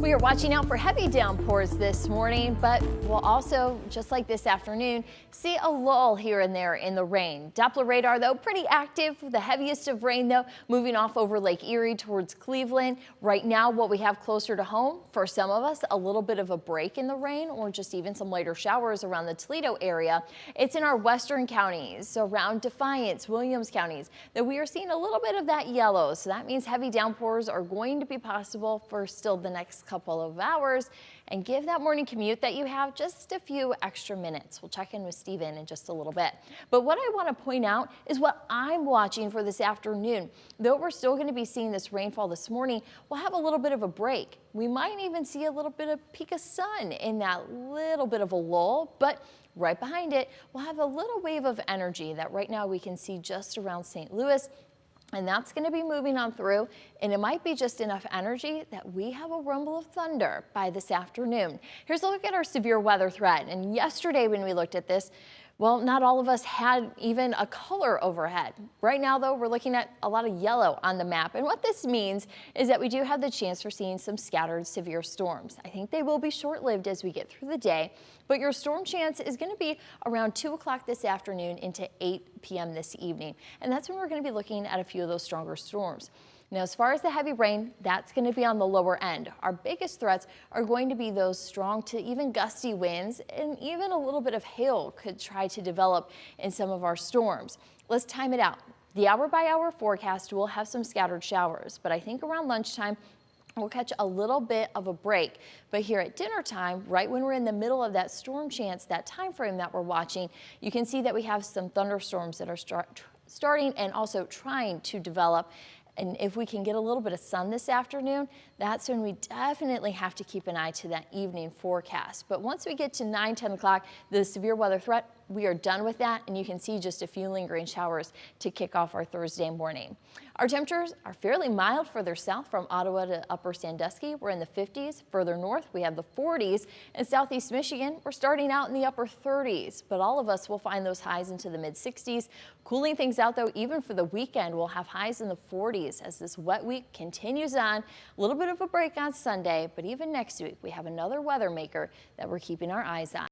We are watching out for heavy downpours this morning, but we'll also, just like this afternoon, see a lull here and there in the rain. Doppler radar, though, pretty active. The heaviest of rain, though, moving off over Lake Erie towards Cleveland. Right now, what we have closer to home, for some of us, a little bit of a break in the rain or just even some lighter showers around the Toledo area. It's in our western counties, so around Defiance, Williams counties, that we are seeing a little bit of that yellow. So that means heavy downpours are going to be possible for still the next couple of hours, and give that morning commute that you have just a few extra minutes. We'll check in with Steven in just a little bit. But what I want to point out is what I'm watching for this afternoon. Though we're still going to be seeing this rainfall this morning, we'll have a little bit of a break. We might even see a little bit of peak of sun in that little bit of a lull, but right behind it, we'll have a little wave of energy that right now we can see just around St. Louis. And that's going to be moving on through, and it might be just enough energy that we have a rumble of thunder by this afternoon. Here's a look at our severe weather threat. And yesterday when we looked at this, well, not all of us had even a color overhead. Right now, though, we're looking at a lot of yellow on the map. And what this means is that we do have the chance for seeing some scattered severe storms. I think they will be short-lived as we get through the day, but your storm chance is going to be around 2 o'clock this afternoon into 8 p.m. this evening. And that's when we're going to be looking at a few of those stronger storms. Now, as far as the heavy rain, that's going to be on the lower end. Our biggest threats are going to be those strong to even gusty winds, and even a little bit of hail could try to develop in some of our storms. Let's time it out. The hour-by-hour forecast will have some scattered showers, but I think around lunchtime, we'll catch a little bit of a break. But here at dinner time, right when we're in the middle of that storm chance, that time frame that we're watching, you can see that we have some thunderstorms that are starting and also trying to develop. And if we can get a little bit of sun this afternoon, that's when we definitely have to keep an eye to that evening forecast. But once we get to 9, 10 o'clock, the severe weather threat, we are done with that, and you can see just a few lingering showers to kick off our Thursday morning. Our temperatures are fairly mild further south from Ottawa to Upper Sandusky. We're in the 50s. Further north, we have the 40s. In southeast Michigan, we're starting out in the upper 30s, but all of us will find those highs into the mid 60s. Cooling things out, though, even for the weekend, we'll have highs in the 40s as this wet week continues on. A little bit of a break on Sunday, but even next week, we have another weather maker that we're keeping our eyes on.